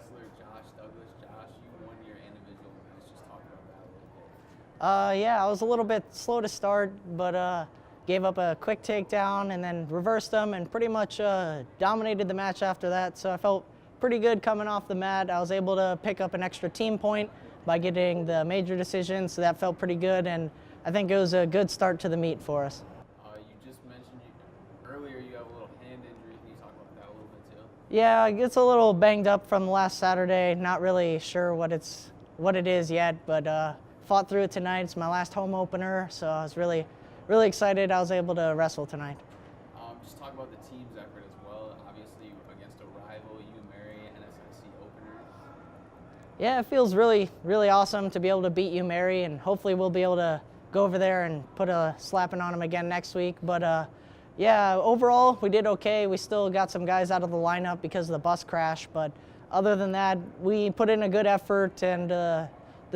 wrestler Josh Douglas. Josh, you won your individual match. Just talk about that a little bit. Yeah, I was a little bit slow to start, but gave up a quick takedown and then reversed them and pretty much dominated the match after that. So I felt pretty good coming off the mat. I was able to pick up an extra team point by getting the major decision, so that felt pretty good, and I think it was a good start to the meet for us. You just mentioned earlier you have a little hand injury. Can you talk about that a little bit too? Yeah, it's a little banged up from last Saturday. Not really sure what it is yet, but fought through it tonight. It's my last home opener, so I was really excited I was able to wrestle tonight. Just talk about the team's effort as well. Obviously against a rival, UMary NSIC opener. Yeah, it feels really awesome to be able to beat UMary, and hopefully we'll be able to go over there and put a slapping on them again next week. But yeah, overall we did okay. We still got some guys out of the lineup because of the bus crash, but other than that, we put in a good effort, and the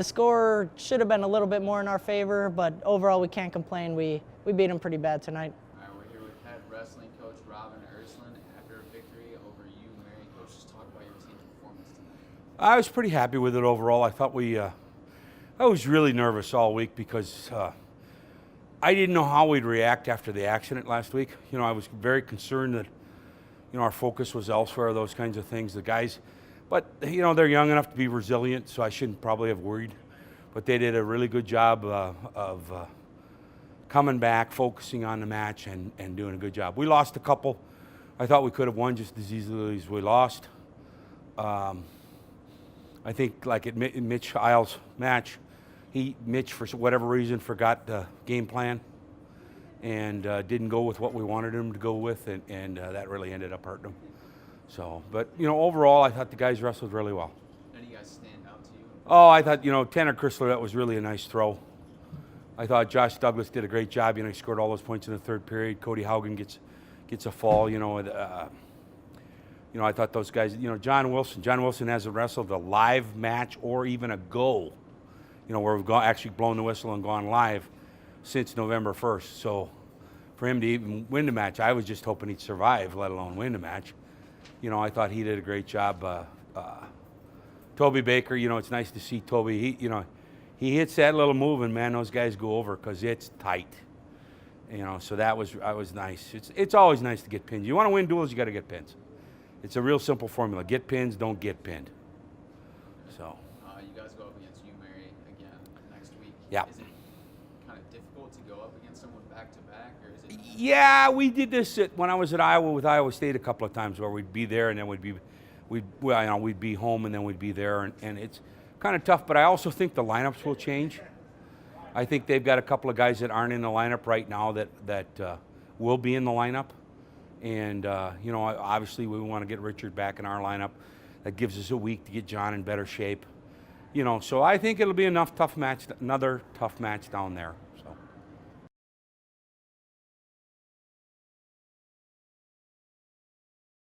score should have been a little bit more in our favor, but overall we can't complain. We beat them pretty bad tonight. All right, we're here with Head Wrestling Coach Robin Ersland after a victory over UMary. Coach, just talk about your team's performance tonight. I was pretty happy with it overall. I thought I was really nervous all week because I didn't know how we'd react after the accident last week. You know, I was very concerned that, you know, our focus was elsewhere, those kinds of things. The guys, but, you know, they're young enough to be resilient, so I shouldn't probably have worried. But they did a really good job of coming back, focusing on the match, and doing a good job. We lost a couple. I thought we could have won just as easily as we lost. I think, like at Mitch Isles' match, Mitch, for whatever reason, forgot the game plan and didn't go with what we wanted him to go with, and that really ended up hurting him. So, but, you know, overall, I thought the guys wrestled really well. Any guys stand out to you? Oh, I thought, you know, Tanner Chrysler, that was really a nice throw. I thought Josh Douglas did a great job. You know, he scored all those points in the third period. Cody Haugen gets a fall, you know. I thought those guys, you know, John Wilson hasn't wrestled a live match or even a go, you know, where we've actually blown the whistle and gone live since November 1st. So for him to even win the match, I was just hoping he'd survive, let alone win the match. You know, I thought he did a great job. Toby Baker, you know, it's nice to see Toby. He hits that little move, and man, those guys go over because it's tight. You know, so that was nice. It's always nice to get pins. You want to win duels, you got to get pins. It's a real simple formula. Get pins, don't get pinned. So. You guys go up against UMary again next week. Yeah. Is it kind of difficult to go up against someone back to back, or is it? Yeah, we did this when I was at Iowa with Iowa State a couple of times, where we'd be there and then we'd be home and then we'd be there, and it's kind of tough. But I also think the lineups will change. I think they've got a couple of guys that aren't in the lineup right now that will be in the lineup. And, you know, obviously we want to get Richard back in our lineup. That gives us a week to get John in better shape. You know, so I think it'll be another tough match down there.